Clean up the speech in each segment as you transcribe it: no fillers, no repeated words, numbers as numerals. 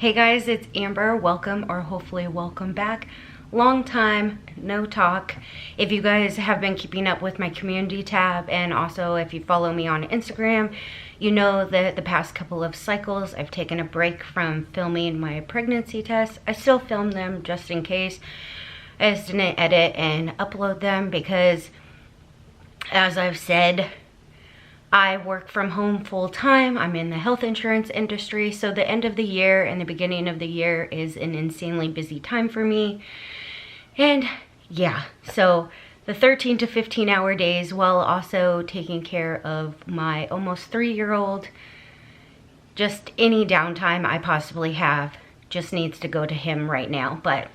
Hey guys, it's Amber. Welcome, or hopefully welcome back. Long time, no talk. If you guys have been keeping up with my community tab, and also if you follow me on Instagram, you know that the past couple of cycles I've taken a break from filming my pregnancy tests. I still film them just in case. I just didn't edit and upload them because, as I've said, I work from home full time. I'm in the health insurance industry, so the end of the year and the beginning of the year is an insanely busy time for me. And yeah, so the 13 to 15 hour days while also taking care of my almost 3-year-old, just any downtime I possibly have just needs to go to him right now. But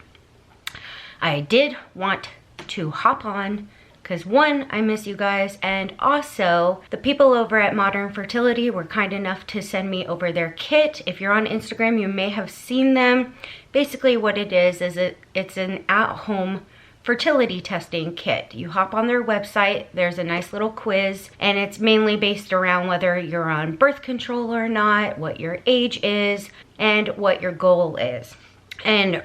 I did want to hop on because one, I miss you guys, and also the people over at Modern Fertility were kind enough to send me over their kit. If you're on Instagram, you may have seen them. Basically what it is it's an at-home fertility testing kit. You hop on their website, there's a nice little quiz, and it's mainly based around whether you're on birth control or not, what your age is, and what your goal is. And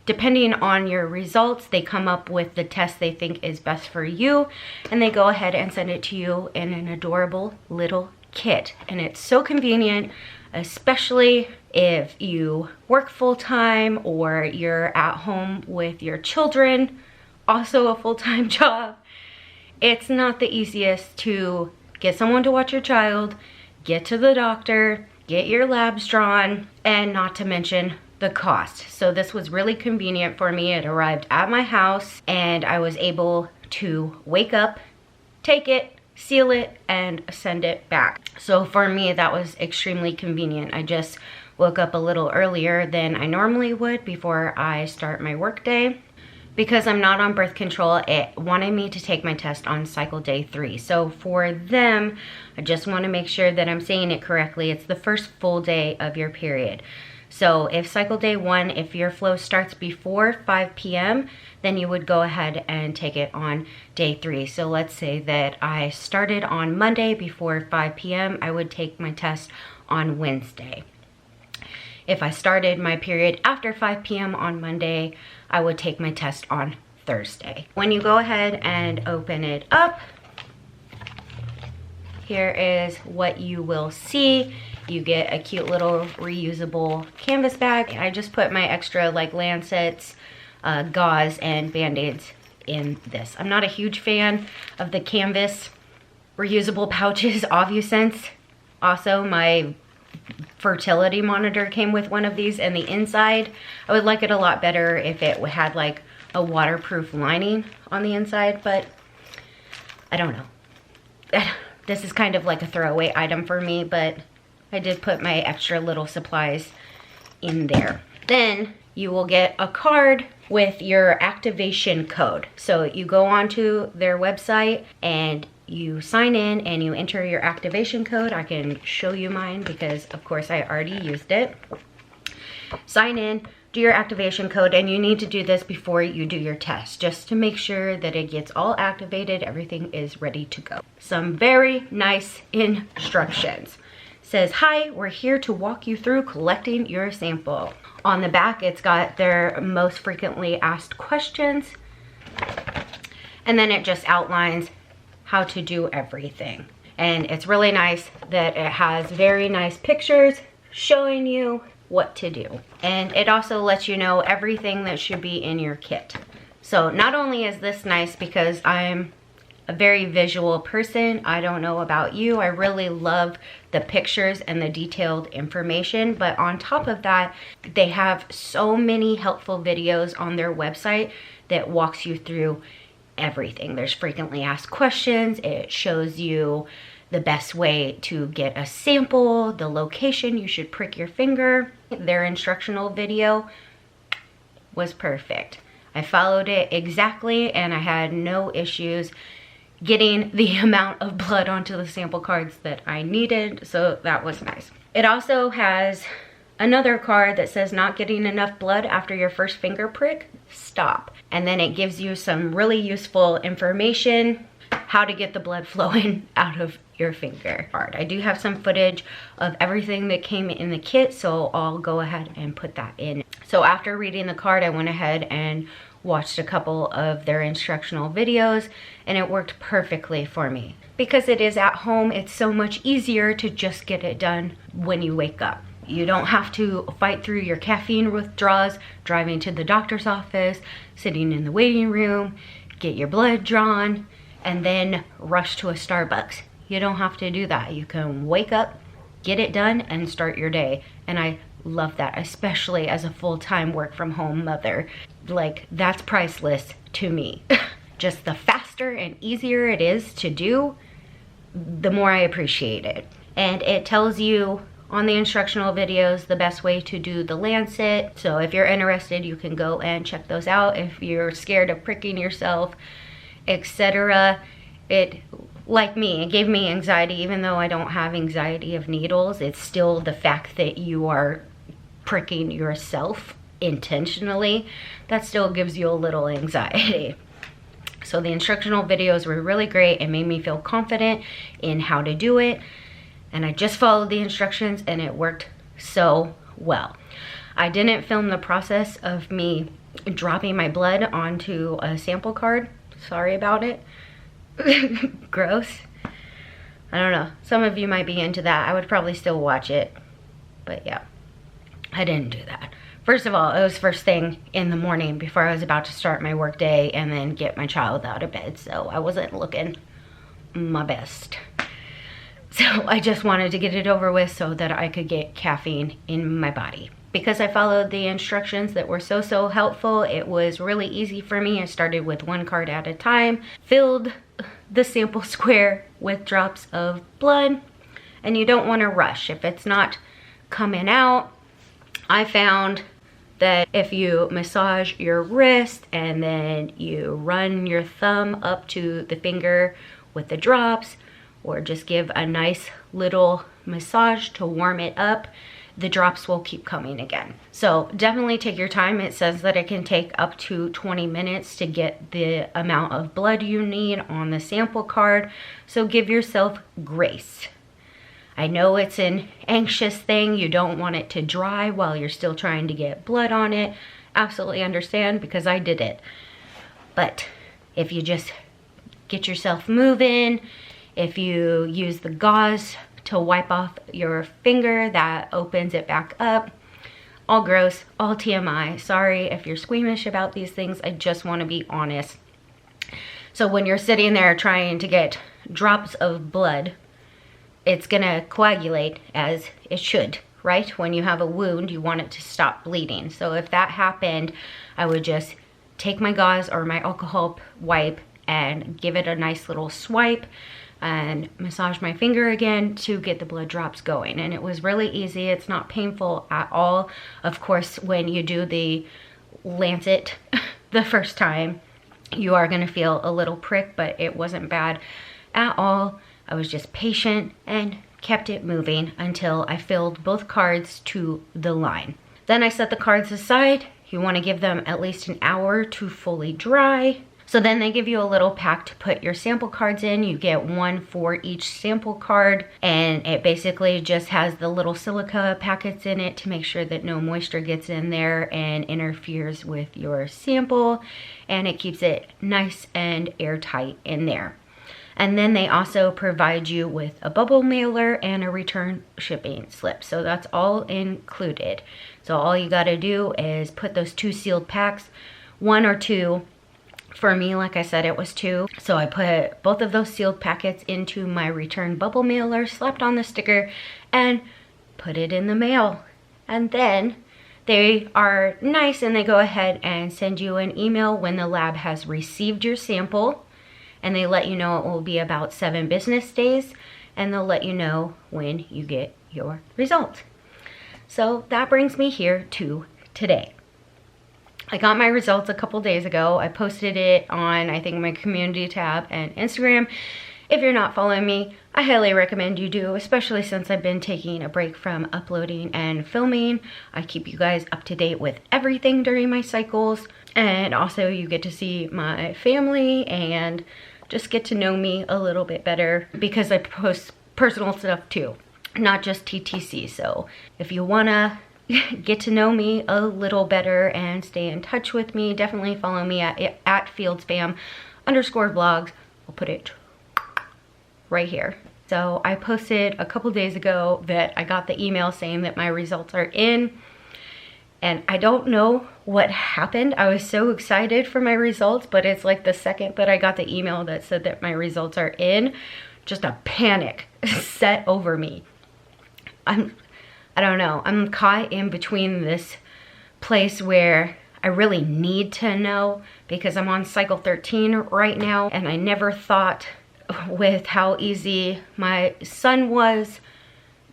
depending on your results, they come up with the test they think is best for you, and they go ahead and send it to you in an adorable little kit. And it's so convenient, especially if you work full-time or you're at home with your children, also a full-time job. It's not the easiest to get someone to watch your child, get to the doctor, get your labs drawn, and not to mention the cost. So this was really convenient for me. It arrived at my house and I was able to wake up, take it, seal it, and send it back. So for me, that was extremely convenient. I just woke up a little earlier than I normally would before I start my work day. Because I'm not on birth control, it wanted me to take my test on cycle day 3. So for them, I just want to make sure that I'm saying it correctly. It's the first full day of your period. So if cycle day 1, if your flow starts before 5 p.m., then you would go ahead and take it on day 3. So let's say that I started on Monday before 5 p.m., I would take my test on Wednesday. If I started my period after 5 p.m. on Monday, I would take my test on Thursday. When you go ahead and open it up, here is what you will see. You get a cute little reusable canvas bag. I just put my extra like lancets, gauze, and band-aids in this. I'm not a huge fan of the canvas reusable pouches, Ovusense. Also, my fertility monitor came with one of these, and the inside, I would like it a lot better if it had like a waterproof lining on the inside, but I don't know. This is kind of like a throwaway item for me, but I did put my extra little supplies in there. Then you will get a card with your activation code. So you go onto their website and you sign in and you enter your activation code. I can show you mine because of course I already used it. Sign in, do your activation code, and you need to do this before you do your test just to make sure that it gets all activated, everything is ready to go. Some very nice instructions. Says, hi, we're here to walk you through collecting your sample. On the back, it's got their most frequently asked questions, and then it just outlines how to do everything. And it's really nice that it has very nice pictures showing you what to do. And it also lets you know everything that should be in your kit. So not only is this nice because I'm a very visual person, I don't know about you, I really love the pictures and the detailed information, but on top of that, they have so many helpful videos on their website that walks you through everything. There's frequently asked questions, it shows you the best way to get a sample, the location you should prick your finger. Their instructional video was perfect. I followed it exactly and I had no issues getting the amount of blood onto the sample cards that I needed, so that was nice. It also has another card that says not getting enough blood after your first finger prick, stop. And then it gives you some really useful information how to get the blood flowing out of your finger. I do have some footage of everything that came in the kit, so I'll go ahead and put that in. So after reading the card, I went ahead and watched a couple of their instructional videos, and it worked perfectly for me. Because it is at home, it's so much easier to just get it done when you wake up. You don't have to fight through your caffeine withdrawals, driving to the doctor's office, sitting in the waiting room, get your blood drawn, and then rush to a Starbucks. You don't have to do that. You can wake up, get it done, and start your day. And I love that, especially as a full-time work from home mother. Like, that's priceless to me. Just the faster and easier it is to do, the more I appreciate it. And it tells you on the instructional videos the best way to do the lancet. So if you're interested, you can go and check those out. If you're scared of pricking yourself, etc. Like me, it gave me anxiety. Even though I don't have anxiety of needles, it's still the fact that you are pricking yourself intentionally that still gives you a little anxiety. So the instructional videos were really great. It made me feel confident in how to do it, and I just followed the instructions and it worked so well. I didn't film the process of me dropping my blood onto a sample card. Sorry about it. Gross. I don't know. Some of you might be into that. I would probably still watch it. But yeah, I didn't do that. First of all, it was first thing in the morning before I was about to start my work day and then get my child out of bed. So I wasn't looking my best. So I just wanted to get it over with so that I could get caffeine in my body. Because I followed the instructions that were so helpful, it was really easy for me. I started with one card at a time, filled the sample square with drops of blood, and you don't want to rush. If it's not coming out, I found that if you massage your wrist and then you run your thumb up to the finger with the drops, or just give a nice little massage to warm it up, the drops will keep coming again. So definitely take your time. It says that it can take up to 20 minutes to get the amount of blood you need on the sample card. So give yourself grace. I know it's an anxious thing. You don't want it to dry while you're still trying to get blood on it. Absolutely understand, because I did it. But if you just get yourself moving, if you use the gauze to wipe off your finger, that opens it back up. All gross, all TMI. Sorry if you're squeamish about these things. I just want to be honest. So when you're sitting there trying to get drops of blood, it's gonna coagulate as it should, right? When you have a wound, you want it to stop bleeding. So if that happened, I would just take my gauze or my alcohol wipe and give it a nice little swipe and massage my finger again to get the blood drops going. And it was really easy. It's not painful at all. Of course, when you do the lancet the first time, you are gonna feel a little prick, but it wasn't bad at all. I was just patient and kept it moving until I filled both cards to the line. Then I set the cards aside. You wanna give them at least an hour to fully dry. So then they give you a little pack to put your sample cards in. You get one for each sample card, and it basically just has the little silica packets in it to make sure that no moisture gets in there and interferes with your sample, and it keeps it nice and airtight in there. And then they also provide you with a bubble mailer and a return shipping slip. So that's all included. So all you gotta do is put those 2 sealed packs, 1 or 2. For me, like I said, it was 2. So I put both of those sealed packets into my return bubble mailer, slapped on the sticker, and put it in the mail. And then they are nice and they go ahead and send you an email when the lab has received your sample. And they let you know it will be about 7 business days, and they'll let you know when you get your result. So that brings me here to today. I got my results a couple days ago. I posted it on, I think, my community tab and Instagram. If you're not following me, I highly recommend you do, especially since I've been taking a break from uploading and filming. I keep you guys up to date with everything during my cycles, and also you get to see my family and just get to know me a little bit better, because I post personal stuff too, not just TTC. So if you wanna get to know me a little better and stay in touch with me, definitely follow me at FieldsFam_vlogs. I'll put it right here. So I posted a couple days ago that I got the email saying that my results are in, and I don't know what happened. I was so excited for my results, but it's like the second that I got the email that said that my results are in, just a panic set over me. I don't know, I'm caught in between this place where I really need to know, because I'm on cycle 13 right now, and I never thought with how easy my son was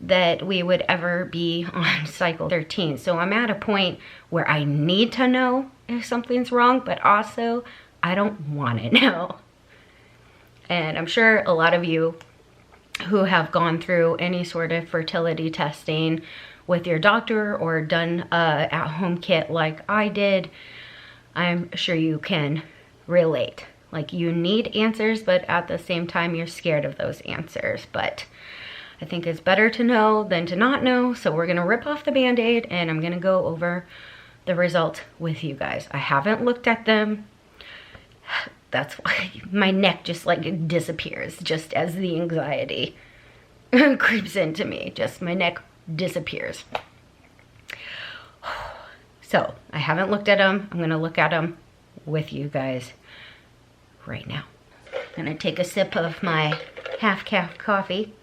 that we would ever be on cycle 13. So I'm at a point where I need to know if something's wrong, but also I don't want to know. And I'm sure a lot of you who have gone through any sort of fertility testing with your doctor or done a at-home kit like I did, I'm sure you can relate. Like, you need answers, but at the same time you're scared of those answers. But I think it's better to know than to not know, so we're gonna rip off the band-aid and I'm gonna go over the results with you guys. I haven't looked at them. That's why my neck just like disappears just as the anxiety creeps into me. Just my neck disappears. So I haven't looked at them. I'm gonna look at them with you guys right now. I'm gonna take a sip of my half-calf coffee.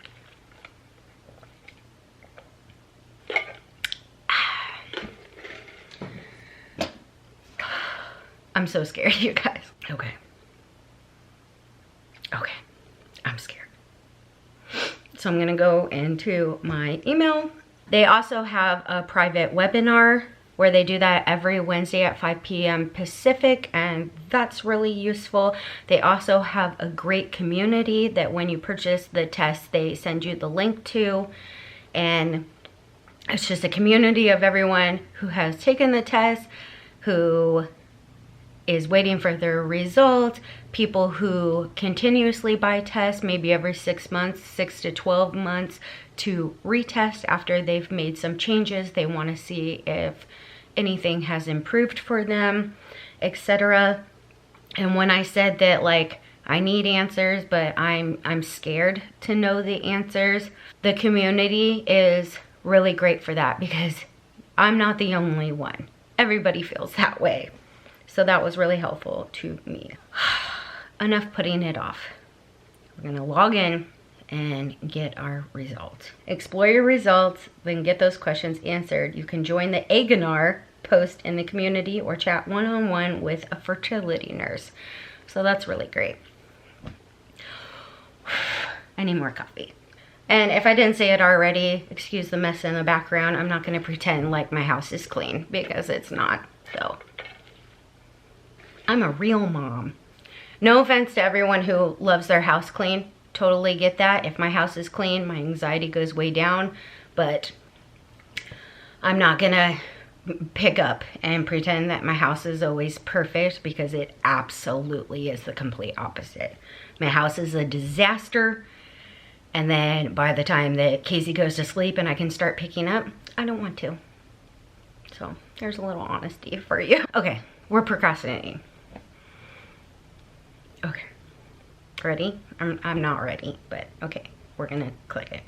I'm so scared, you guys. Okay. Okay, I'm scared. So I'm gonna go into my email. They also have a private webinar where they do that every Wednesday at 5 p.m. Pacific, and that's really useful. They also have a great community that when you purchase the test, they send you the link to, and it's just a community of everyone who has taken the test, who is waiting for their results, people who continuously buy tests, maybe every 6 months, 6 to 12 months, to retest after they've made some changes. They want to see if anything has improved for them, etc. And when I said that, like, I need answers, but I'm scared to know the answers, the community is really great for that, because I'm not the only one. Everybody feels that way. So that was really helpful to me. Enough putting it off. We're gonna log in and get our results. Explore your results, then get those questions answered. You can join the Aganar post in the community or chat one-on-one with a fertility nurse. So that's really great. I need more coffee. And if I didn't say it already, excuse the mess in the background. I'm not gonna pretend like my house is clean, because it's not, so. I'm a real mom. No offense to everyone who loves their house clean. Totally get that. If my house is clean, my anxiety goes way down, but I'm not gonna pick up and pretend that my house is always perfect, because it absolutely is the complete opposite. My house is a disaster, and then by the time that Casey goes to sleep and I can start picking up, I don't want to. So there's a little honesty for you. Okay, we're procrastinating. Okay, ready? I'm not ready, but okay, we're gonna click it.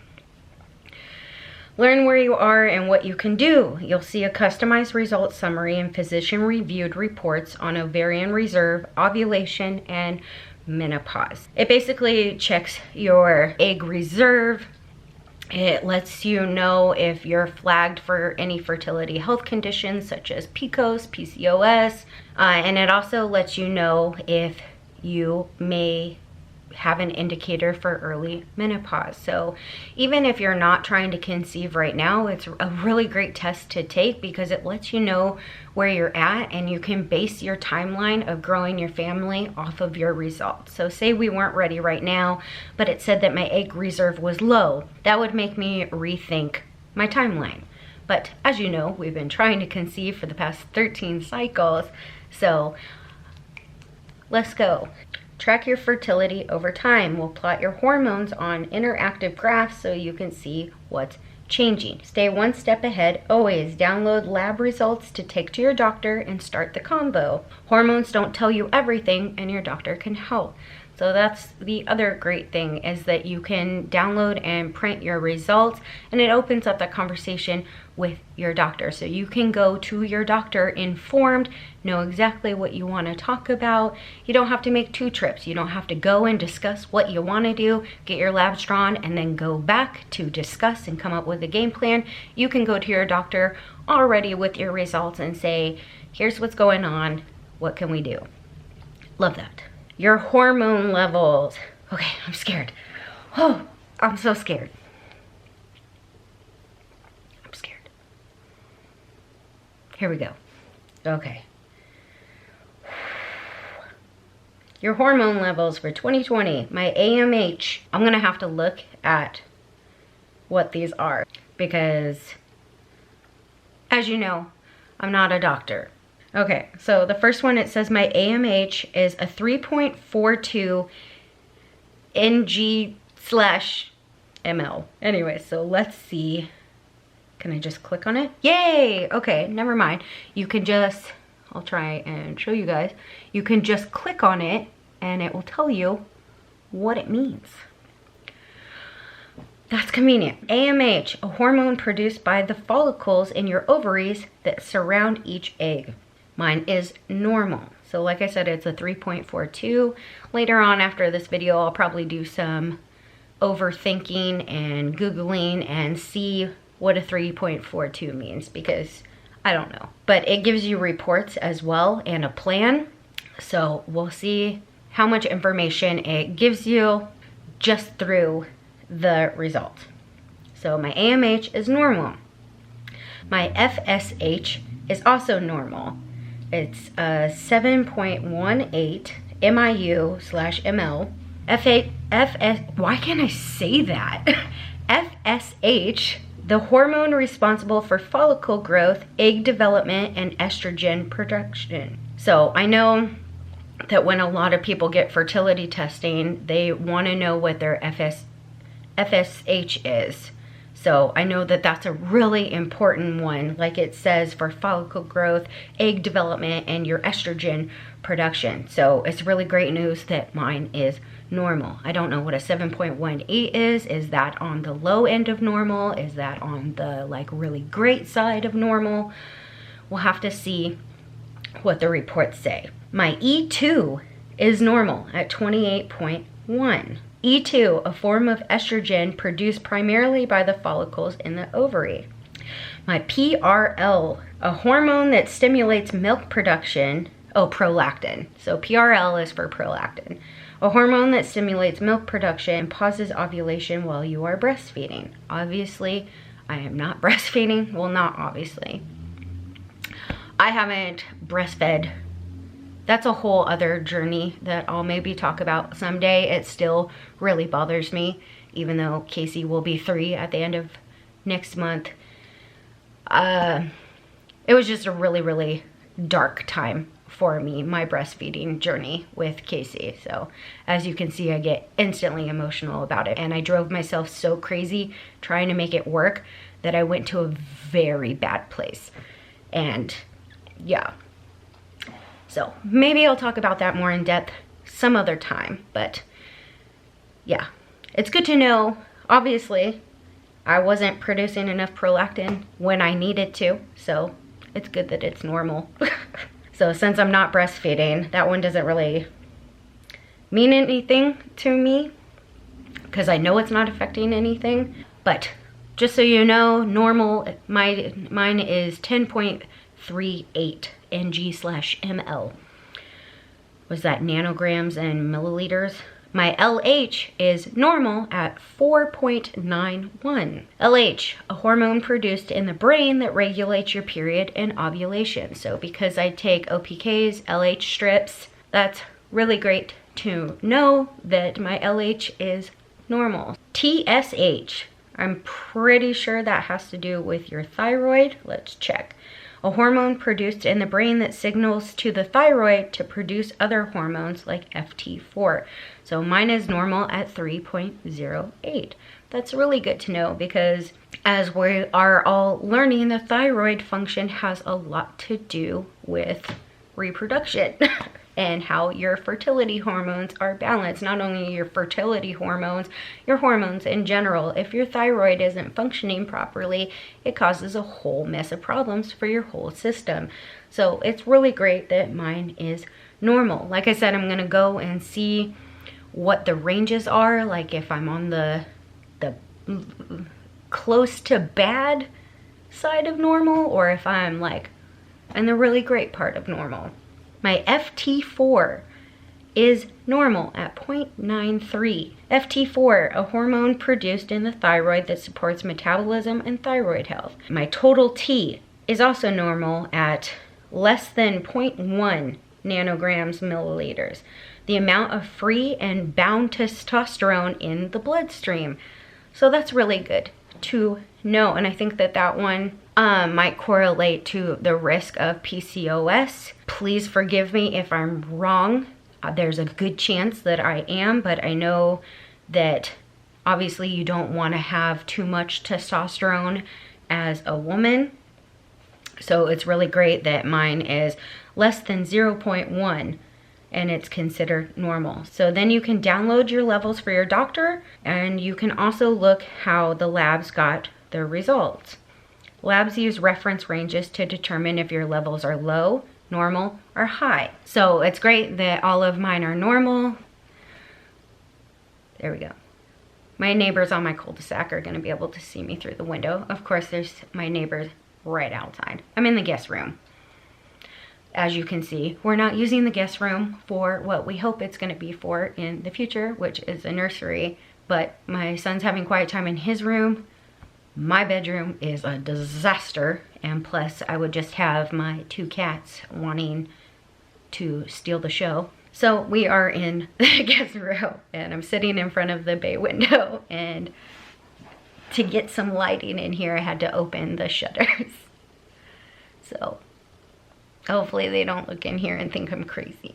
Learn where you are and what you can do. You'll see a customized results summary and physician-reviewed reports on ovarian reserve, ovulation, and menopause. It basically checks your egg reserve. It lets you know if you're flagged for any fertility health conditions such as PCOS, PCOS, and it also lets you know if you may have an indicator for early menopause. So even if you're not trying to conceive right now, it's a really great test to take, because it lets you know where you're at, and you can base your timeline of growing your family off of your results. So say we weren't ready right now, but it said that my egg reserve was low. That would make me rethink my timeline. But as you know, we've been trying to conceive for the past 13 cycles. So let's go. Track your fertility over time. We'll plot your hormones on interactive graphs so you can see what's changing. Stay one step ahead. Always download lab results to take to your doctor and start the combo. Hormones don't tell you everything, and your doctor can help. So that's the other great thing, is that you can download and print your results, and it opens up that conversation with your doctor. So you can go to your doctor informed, know exactly what you want to talk about. You don't have to make 2 trips. You don't have to go and discuss what you want to do, get your labs drawn, and then go back to discuss and come up with a game plan. You can go to your doctor already with your results and say, here's what's going on. What can we do? Love that. Your hormone levels. Okay, I'm scared. Oh, I'm so scared. I'm scared. Here we go. Okay. Your hormone levels for 2020. My AMH. I'm gonna have to look at what these are because, as you know, I'm not a doctor. Okay, so the first one, it says my AMH is a 3.42 ng/ml. Anyway, so let's see. Can I just click on it? Yay! Okay, never mind. You can just, I'll try and show you guys. You can just click on it and it will tell you what it means. That's convenient. AMH, a hormone produced by the follicles in your ovaries that surround each egg. Mine is normal. So like I said, it's a 3.42. Later on after this video, I'll probably do some overthinking and Googling and see what a 3.42 means, because I don't know. But it gives you reports as well and a plan. So we'll see how much information it gives you just through the result. So my AMH is normal. My FSH is also normal. It's 7.18 MIU/ml. Why can't I say that? FSH, the hormone responsible for follicle growth, egg development, and estrogen production. So I know that when a lot of people get fertility testing, they want to know what their FSH is. So I know that that's a really important one, like it says, for follicle growth, egg development, and your estrogen production. So it's really great news that mine is normal. I don't know what a 7.18 is. Is that on the low end of normal? Is that on the like really great side of normal? We'll have to see what the reports say. My E2 is normal at 28.1. E2, a form of estrogen produced primarily by the follicles in the ovary. My PRL, a hormone that stimulates milk production. Oh, prolactin. So PRL is for prolactin. A hormone that stimulates milk production and pauses ovulation while you are breastfeeding. Obviously, I am not breastfeeding. Well, not obviously. I haven't breastfed. That's a whole other journey that I'll maybe talk about someday. It still really bothers me, even though Casey will be 3 at the end of next month. It was just a really, really dark time for me, my breastfeeding journey with Casey. So as you can see, I get instantly emotional about it. And I drove myself so crazy trying to make it work that I went to a very bad place. And yeah. So maybe I'll talk about that more in depth some other time, but yeah, it's good to know. Obviously, I wasn't producing enough prolactin when I needed to, so it's good that it's normal. So since I'm not breastfeeding, that one doesn't really mean anything to me because I know it's not affecting anything. But just so you know, normal, mine is 10.38 ng/ml. Was that nanograms and milliliters? My LH is normal at 4.91. LH, a hormone produced in the brain that regulates your period and ovulation. So because I take OPKs, LH strips, that's really great to know that my LH is normal. TSH, I'm pretty sure that has to do with your thyroid. Let's check. a hormone produced in the brain that signals to the thyroid to produce other hormones like FT4. So mine is normal at 3.08. That's really good to know, because as we are all learning, the thyroid function has a lot to do with reproduction and how your fertility hormones are balanced. Not only your fertility hormones, your hormones in general. If your thyroid isn't functioning properly, it causes a whole mess of problems for your whole system. So it's really great that mine is normal. Like I said, I'm gonna go and see what the ranges are, like if I'm on the close to bad side of normal, or if I'm like in the really great part of normal. My FT4 is normal at 0.93. FT4, a hormone produced in the thyroid that supports metabolism and thyroid health. My total T is also normal at less than 0.1 nanograms milliliters. The amount of free and bound testosterone in the bloodstream. So that's really good to know. And I think that that one might correlate to the risk of PCOS. Please forgive me if I'm wrong. There's a good chance that I am, but I know that obviously you don't want to have too much testosterone as a woman. So it's really great that mine is less than 0.1 and it's considered normal. So then you can download your levels for your doctor, and you can also look how the labs got their results. Labs use reference ranges to determine if your levels are low, normal, or high. So it's great that all of mine are normal. There we go. My neighbors on my cul-de-sac are gonna be able to see me through the window. Of course, there's my neighbors right outside. I'm in the guest room. As you can see, we're not using the guest room for what we hope it's gonna be for in the future, which is a nursery, but my son's having quiet time in his room. My bedroom is a disaster, and plus I would just have my two cats wanting to steal the show. So we are in the guest room, and I'm sitting in front of the bay window, and to get some lighting in here, I had to open the shutters. So hopefully they don't look in here and think I'm crazy.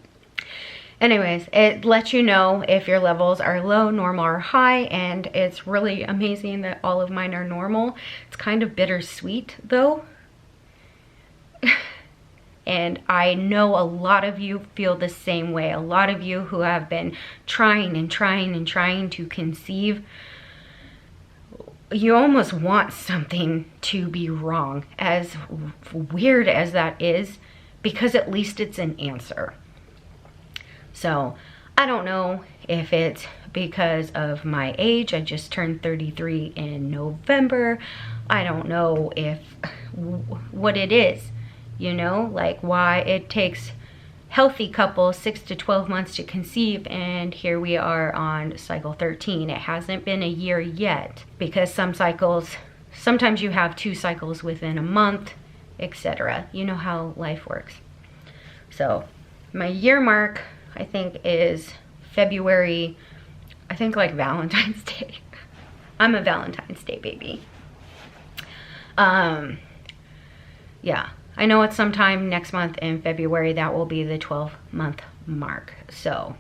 Anyways, it lets you know if your levels are low, normal, or high, and it's really amazing that all of mine are normal. It's kind of bittersweet though. And I know a lot of you feel the same way. A lot of you who have been trying and trying and trying to conceive, you almost want something to be wrong, as weird as that is, because at least it's an answer. So I don't know if it's because of my age. I just turned 33 in November. I don't know if what it is, you know, like why it takes healthy couples 6 to 12 months to conceive, and here we are on cycle 13. It hasn't been a year yet, because some cycles, sometimes you have 2 cycles within a month, etc. You know how life works. So my year mark, I think, is February, I think like Valentine's Day. I'm a Valentine's Day baby. Yeah, I know it's sometime next month in February that will be the 12-month mark. So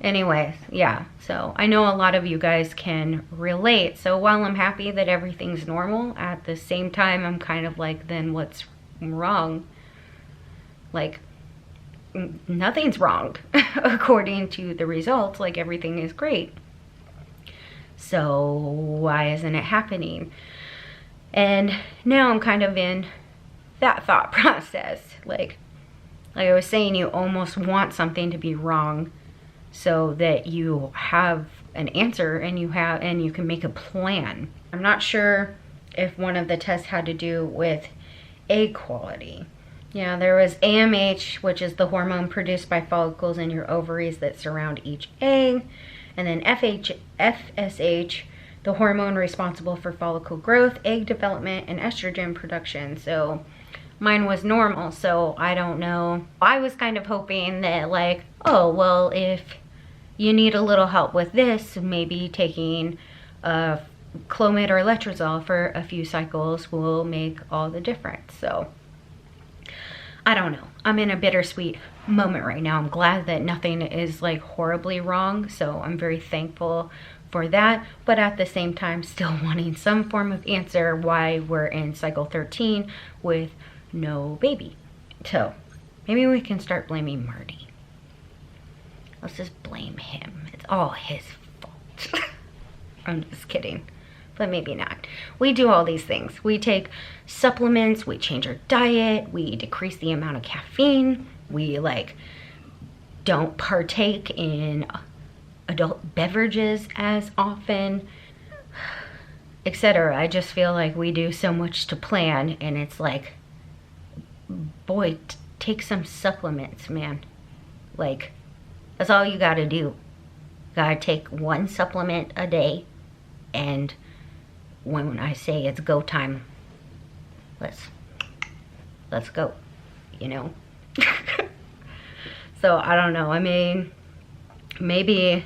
anyways, yeah, so I know a lot of you guys can relate. So while I'm happy that everything's normal, at the same time I'm kind of like, then what's wrong? Like, nothing's wrong according to the results. Like, everything is great. So why isn't it happening? And now I'm kind of in that thought process. Like I was saying, you almost want something to be wrong so that you have an answer and you can make a plan. I'm not sure if one of the tests had to do with egg quality. Yeah, there was AMH, which is the hormone produced by follicles in your ovaries that surround each egg, and then FSH, the hormone responsible for follicle growth, egg development, and estrogen production. So mine was normal, so I don't know. I was kind of hoping that, like, oh, well, if you need a little help with this, maybe taking a Clomid or letrozole for a few cycles will make all the difference. So I don't know. I'm in a bittersweet moment right now. I'm glad that nothing is like horribly wrong. So I'm very thankful for that. But at the same time, still wanting some form of answer why we're in cycle 13 with no baby. So maybe we can start blaming Marty. Let's just blame him. It's all his fault. I'm just kidding. But maybe not. We do all these things. We take supplements, we change our diet, we decrease the amount of caffeine, we like don't partake in adult beverages as often, etc. I just feel like we do so much to plan, and it's like, boy, take some supplements, man. Like, that's all you gotta do. Gotta take one supplement a day, and when I say it's go time, let's go, you know. So I don't know. I mean, maybe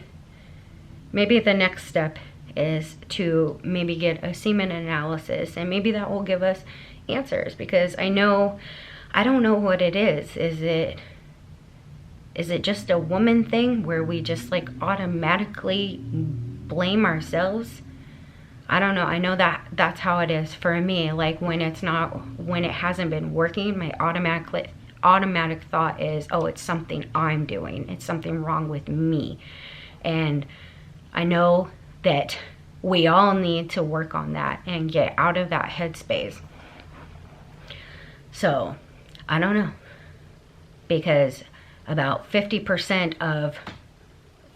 the next step is to maybe get a semen analysis, and maybe that will give us answers, because I don't know what it is. Is it just a woman thing where we just like automatically blame ourselves? I don't know. I know that that's how it is for me. Like when it hasn't been working, my automatic thought is, oh, it's something I'm doing. It's something wrong with me. And I know that we all need to work on that and get out of that headspace. So I don't know, because about 50% of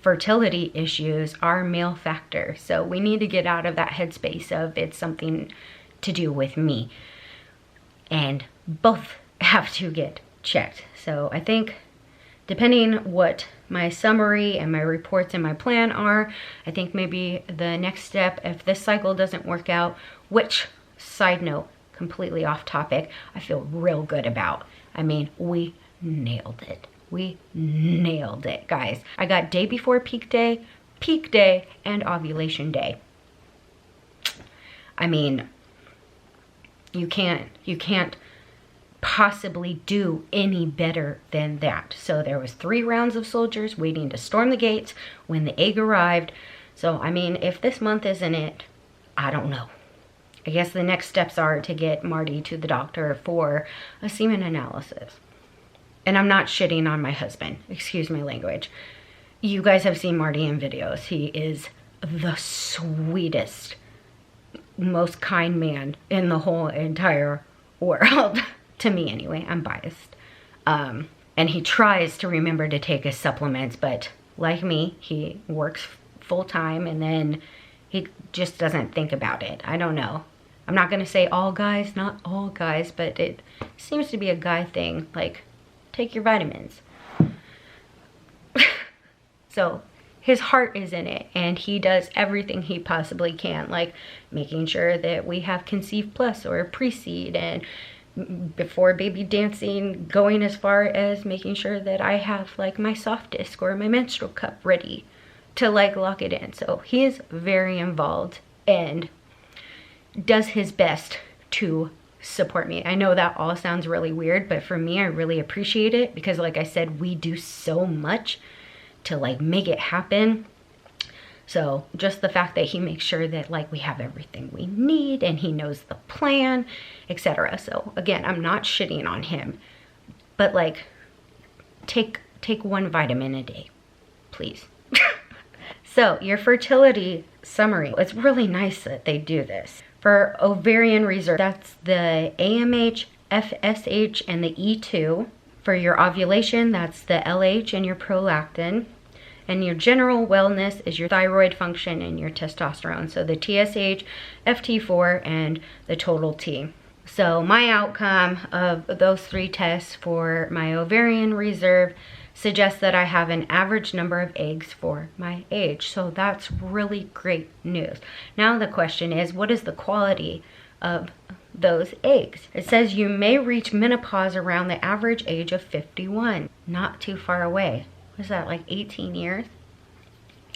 fertility issues are male factor. So we need to get out of that headspace of it's something to do with me. And both have to get checked. So I think depending what my summary and my reports and my plan are, I think maybe the next step, if this cycle doesn't work out, which, side note, completely off topic, I feel real good about. I mean, we nailed it. We nailed it, guys. I got day before peak day, and ovulation day. I mean, you can't possibly do any better than that. So there was 3 rounds of soldiers waiting to storm the gates when the egg arrived. So, I mean, if this month isn't it, I don't know. I guess the next steps are to get Marty to the doctor for a semen analysis. And I'm not shitting on my husband. Excuse my language. You guys have seen Marty in videos. He is the sweetest, most kind man in the whole entire world. To me anyway. I'm biased. And he tries to remember to take his supplements, but like me, he works full time and then he just doesn't think about it. I don't know. I'm not going to say all guys, not all guys, but it seems to be a guy thing. Like, take your vitamins. So his heart is in it, and he does everything he possibly can, like making sure that we have Conceive Plus or Pre-Seed, and before baby dancing, going as far as making sure that I have like my soft disc or my menstrual cup ready to like lock it in. So he is very involved and does his best to support me. I know that all sounds really weird, but for me, I really appreciate it, because like I said, we do so much to like make it happen. So just the fact that he makes sure that like we have everything we need and he knows the plan, etc. So again, I'm not shitting on him, but like take 1 vitamin a day, please. So your fertility summary, it's really nice that they do this. For ovarian reserve, that's the AMH, FSH, and the E2. For your ovulation, that's the LH and your prolactin. And your general wellness is your thyroid function and your testosterone. So the TSH, FT4, and the total T. So my outcome of those 3 tests for my ovarian reserve suggests that I have an average number of eggs for my age. So that's really great news. Now the question is, what is the quality of those eggs? It says you may reach menopause around the average age of 51. Not too far away. What is that, like 18 years?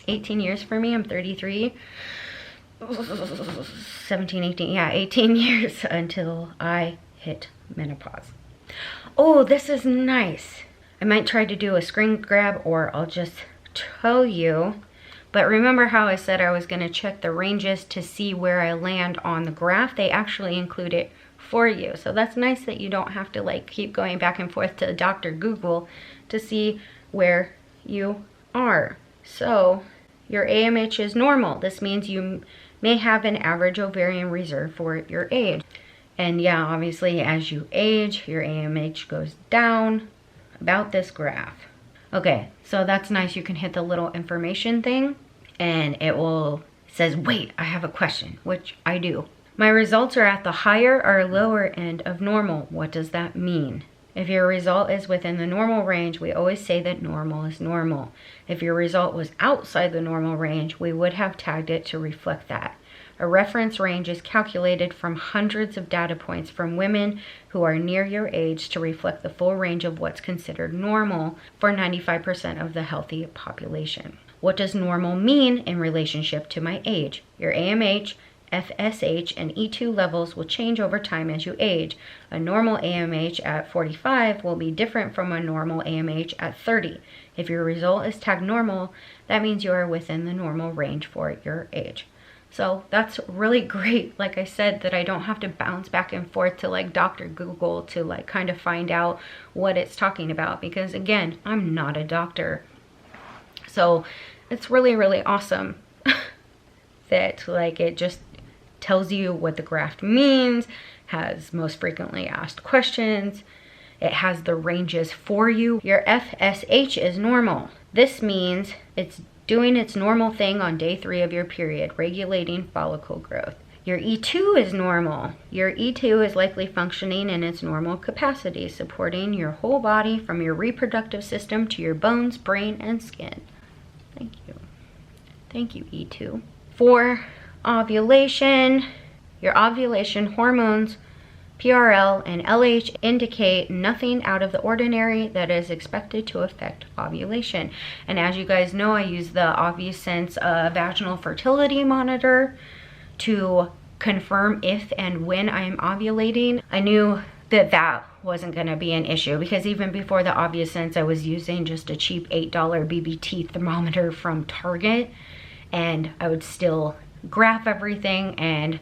18 years for me, I'm 33. 17, 18, yeah, 18 years until I hit menopause. Oh, this is nice. I might try to do a screen grab, or I'll just tell you. But remember how I said I was going to check the ranges to see where I land on the graph? They actually include it for you. So that's nice that you don't have to like keep going back and forth to Dr. Google to see where you are. So your AMH is normal. This means you may have an average ovarian reserve for your age. And yeah, obviously as you age, your AMH goes down about this graph. Okay, so that's nice. You can hit the little information thing and it will says, wait, I have a question, which I do. My results are at the higher or lower end of normal. What does that mean? If your result is within the normal range, we always say that normal is normal. If your result was outside the normal range, we would have tagged it to reflect that. A reference range is calculated from hundreds of data points from women who are near your age to reflect the full range of what's considered normal for 95% of the healthy population. What does normal mean in relationship to my age? Your AMH, FSH, and E2 levels will change over time as you age. A normal AMH at 45 will be different from a normal AMH at 30. If your result is tagged normal, that means you are within the normal range for your age. So that's really great, like I said, that I don't have to bounce back and forth to like Dr. Google to like kind of find out what it's talking about, because again, I'm not a doctor. So it's really, really awesome that like it just tells you what the graph means, has most frequently asked questions. It has the ranges for you. Your FSH is normal. This means it's doing its normal thing on day 3 of your period, regulating follicle growth. Your E2 is normal. Your E2 is likely functioning in its normal capacity, supporting your whole body from your reproductive system to your bones, brain, and skin. Thank you. Thank you, E2. For ovulation, your ovulation hormones, PRL and LH, indicate nothing out of the ordinary that is expected to affect ovulation. And as you guys know, I use the OvuSense vaginal fertility monitor to confirm if and when I am ovulating. I knew that that wasn't going to be an issue, because even before the OvuSense, I was using just a cheap $8 BBT thermometer from Target, and I would still graph everything, and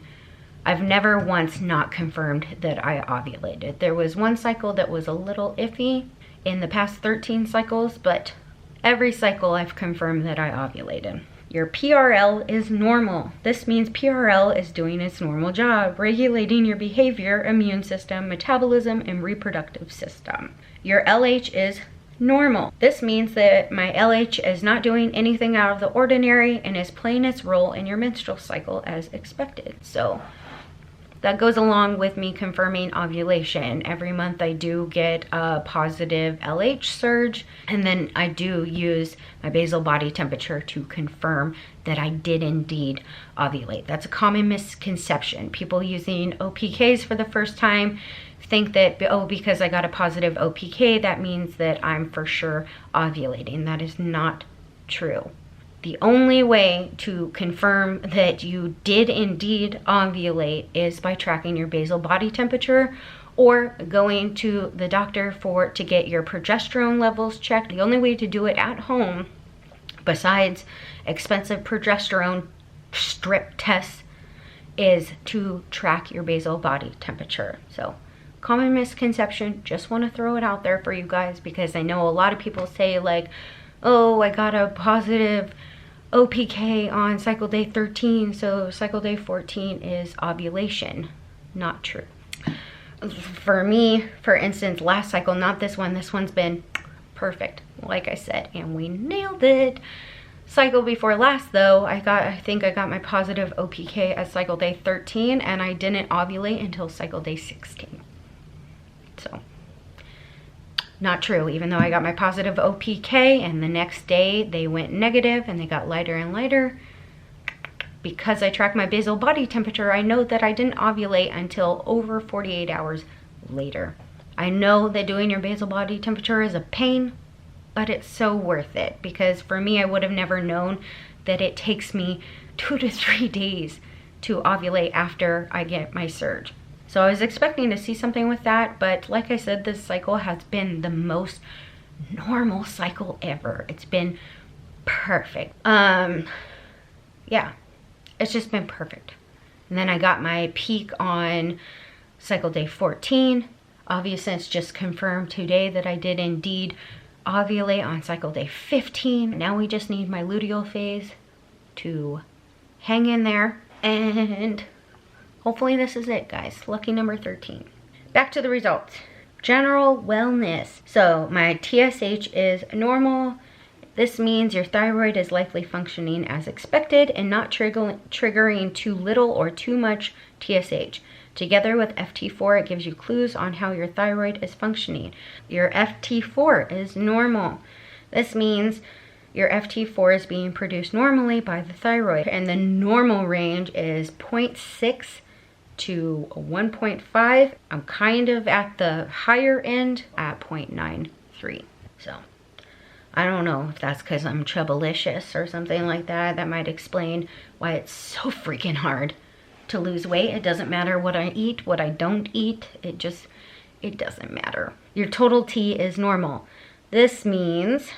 I've never once not confirmed that I ovulated. There was one cycle that was a little iffy in the past 13 cycles, but every cycle I've confirmed that I ovulated. Your PRL is normal. This means PRL is doing its normal job, regulating your behavior, immune system, metabolism, and reproductive system. Your LH is normal. This means that my LH is not doing anything out of the ordinary and is playing its role in your menstrual cycle as expected. So that goes along with me confirming ovulation. Every month I do get a positive LH surge, and then I do use my basal body temperature to confirm that I did indeed ovulate. That's a common misconception. People using OPKs for the first time think that, oh, because I got a positive OPK, that means that I'm for sure ovulating. That is not true. The only way to confirm that you did indeed ovulate is by tracking your basal body temperature or going to the doctor to get your progesterone levels checked. The only way to do it at home, besides expensive progesterone strip tests, is to track your basal body temperature. So common misconception, just want to throw it out there for you guys, because I know a lot of people say like, oh, I got a positive OPK on cycle day 13, so cycle day 14 is ovulation. Not true. For me, for instance, last cycle, not this one, this one's been perfect, like I said, and we nailed it. Cycle before last though, I think I got my positive OPK at cycle day 13, and I didn't ovulate until cycle day 16. So not true, even though I got my positive OPK and the next day they went negative and they got lighter and lighter. Because I track my basal body temperature, I know that I didn't ovulate until over 48 hours later. I know that doing your basal body temperature is a pain, but it's so worth it, because for me, I would have never known that it takes me 2 to 3 days to ovulate after I get my surge. So I was expecting to see something with that, but like I said, this cycle has been the most normal cycle ever. It's been perfect. Yeah, it's just been perfect. And then I got my peak on cycle day 14. Obviously, it's just confirmed today that I did indeed ovulate on cycle day 15. Now we just need my luteal phase to hang in there, and hopefully this is it, guys. Lucky number 13. Back to the results. General wellness. So my TSH is normal. This means your thyroid is likely functioning as expected and not triggering too little or too much TSH. Together with FT4, it gives you clues on how your thyroid is functioning. Your FT4 is normal. This means your FT4 is being produced normally by the thyroid, and the normal range is 0.6 to 1.5. I'm kind of at the higher end at 0.93. So I don't know if that's because I'm troublicious or something like that. That might explain why it's so freaking hard to lose weight. It doesn't matter what I eat, what I don't eat. It doesn't matter. Your total T is normal. This means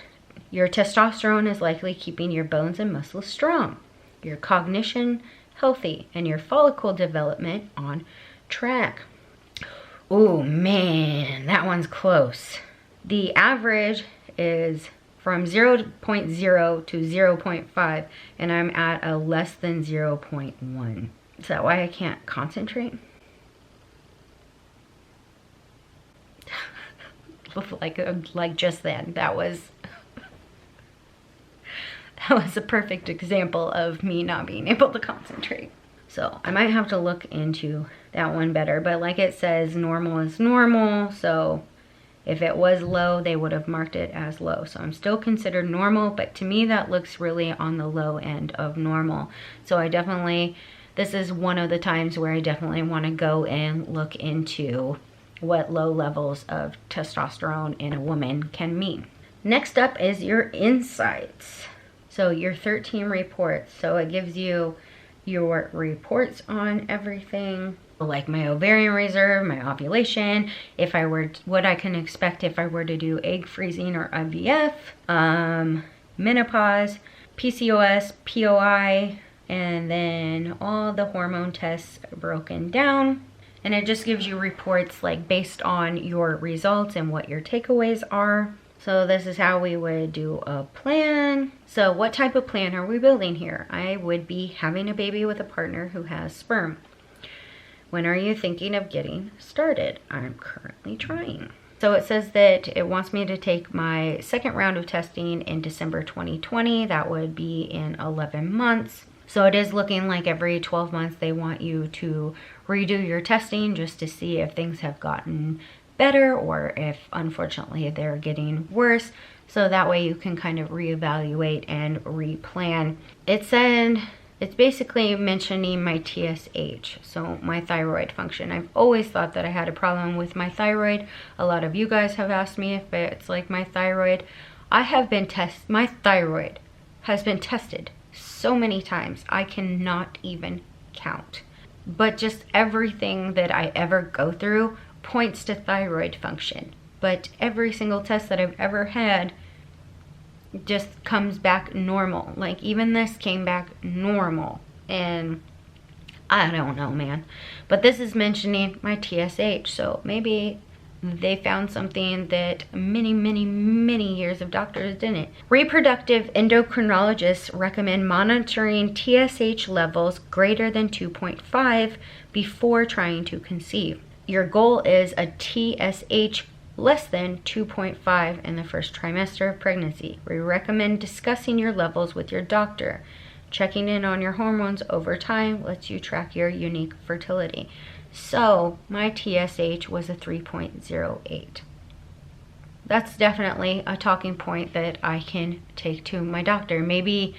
your testosterone is likely keeping your bones and muscles strong, your cognition healthy, and your follicle development on track. Oh man, that one's close. The average is from 0.0 to 0.5, and I'm at a less than 0.1. Is that why I can't concentrate? like just then, that was a perfect example of me not being able to concentrate. So I might have to look into that one better, but like it says, normal is normal. So if it was low, they would have marked it as low. So I'm still considered normal, but to me that looks really on the low end of normal. So this is one of the times where I definitely want to go and look into what low levels of testosterone in a woman can mean. Next up is your insights. So your 13 reports. So it gives you your reports on everything, like my ovarian reserve, my ovulation, what I can expect if I were to do egg freezing or IVF, menopause, PCOS, POI, and then all the hormone tests broken down. And it just gives you reports like based on your results and what your takeaways are. So this is how we would do a plan. So what type of plan are we building here? I would be having a baby with a partner who has sperm. When are you thinking of getting started? I'm currently trying. So it says that it wants me to take my second round of testing in December 2020. That would be in 11 months. So it is looking like every 12 months they want you to redo your testing just to see if things have gotten better or if unfortunately they're getting worse. So that way you can kind of reevaluate and replan. It said it's basically mentioning my TSH, so my thyroid function. I've always thought that I had a problem with my thyroid. A lot of you guys have asked me if it's like my thyroid. My thyroid has been tested so many times I cannot even count. But just everything that I ever go through points to thyroid function. But every single test that I've ever had just comes back normal. Like even this came back normal. And I don't know, man. But this is mentioning my TSH. So maybe they found something that many years of doctors didn't. Reproductive endocrinologists recommend monitoring TSH levels greater than 2.5 before trying to conceive. Your goal is a TSH less than 2.5 in the first trimester of pregnancy. We recommend discussing your levels with your doctor. Checking in on your hormones over time lets you track your unique fertility. So my TSH was a 3.08. That's definitely a talking point that I can take to my doctor. Maybe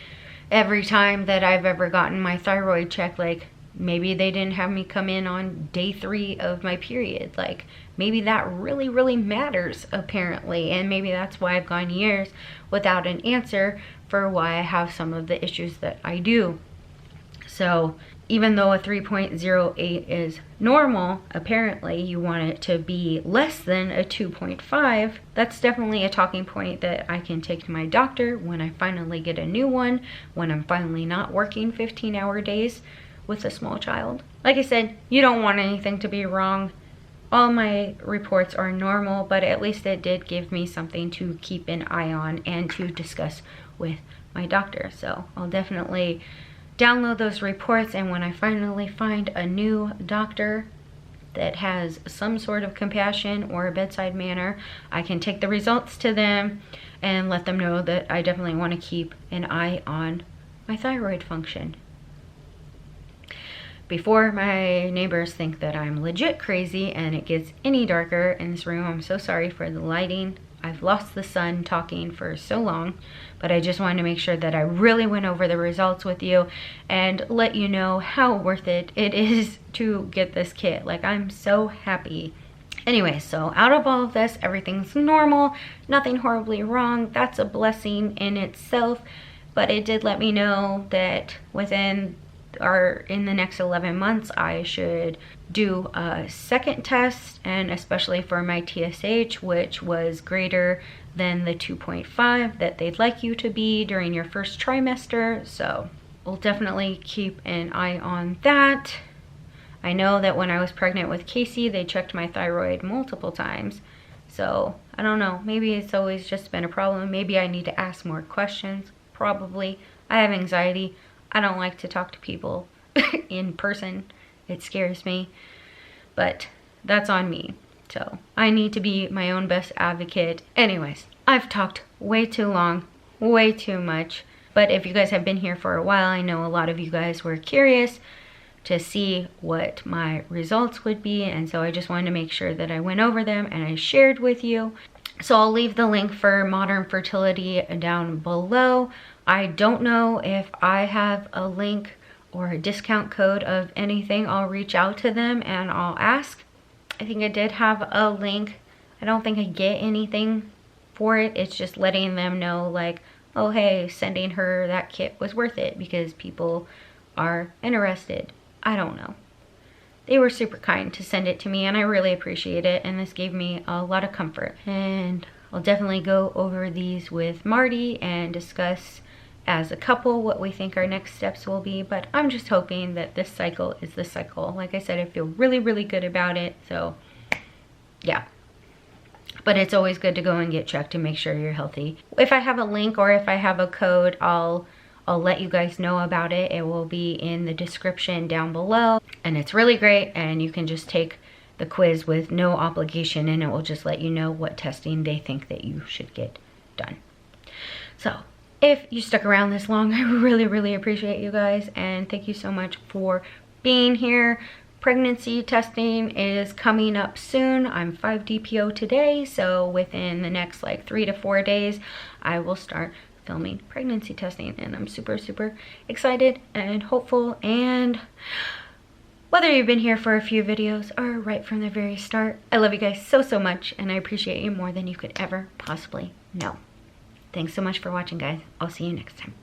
every time that I've ever gotten my thyroid checked, like maybe they didn't have me come in on day 3 of my period. Like maybe that really matters apparently, and maybe that's why I've gone years without an answer for why I have some of the issues that I do. So even though a 3.08 is normal, apparently you want it to be less than a 2.5. That's definitely a talking point that I can take to my doctor when I finally get a new one, when I'm finally not working 15-hour days with a small child. Like I said, you don't want anything to be wrong. All my reports are normal, but at least it did give me something to keep an eye on and to discuss with my doctor. So I'll definitely download those reports, and when I finally find a new doctor that has some sort of compassion or a bedside manner, I can take the results to them and let them know that I definitely want to keep an eye on my thyroid function. Before my neighbors think that I'm legit crazy and it gets any darker in this room, I'm so sorry for the lighting. I've lost the sun talking for so long, but I just wanted to make sure that I really went over the results with you and let you know how worth it is to get this kit. Like, I'm so happy. Anyway, so out of all of this, everything's normal, nothing horribly wrong. That's a blessing in itself, but it did let me know that in the next 11 months, I should do a second test, and especially for my TSH, which was greater than the 2.5 that they'd like you to be during your first trimester. So we'll definitely keep an eye on that. I know that when I was pregnant with Casey, they checked my thyroid multiple times. So I don't know, maybe it's always just been a problem. Maybe I need to ask more questions. Probably. I have anxiety. I don't like to talk to people in person. It scares me, but that's on me. So I need to be my own best advocate. Anyways, I've talked way too long, way too much. But if you guys have been here for a while, I know a lot of you guys were curious to see what my results would be. And so I just wanted to make sure that I went over them and I shared with you. So I'll leave the link for Modern Fertility down below. I don't know if I have a link or a discount code of anything. I'll reach out to them and I'll ask. I think I did have a link. I don't think I get anything for it. It's just letting them know, like, oh hey, sending her that kit was worth it because people are interested. I don't know. They were super kind to send it to me and I really appreciate it, and this gave me a lot of comfort. And I'll definitely go over these with Marty and discuss as a couple what we think our next steps will be, but I'm just hoping that this cycle is the cycle. Like I said, I feel really, really good about it, so yeah. But it's always good to go and get checked to make sure you're healthy. If I have a link or if I have a code, I'll let you guys know about it. It will be in the description down below, and it's really great, and you can just take the quiz with no obligation and it will just let you know what testing they think that you should get done. So if you stuck around this long, I really, really appreciate you guys, and thank you so much for being here. Pregnancy testing is coming up soon. I'm 5 DPO today, so within the next like 3 to 4 days, I will start filming pregnancy testing, and I'm super, super excited and hopeful. And whether you've been here for a few videos or right from the very start, I love you guys so, so much, and I appreciate you more than you could ever possibly know. Thanks so much for watching, guys. I'll see you next time.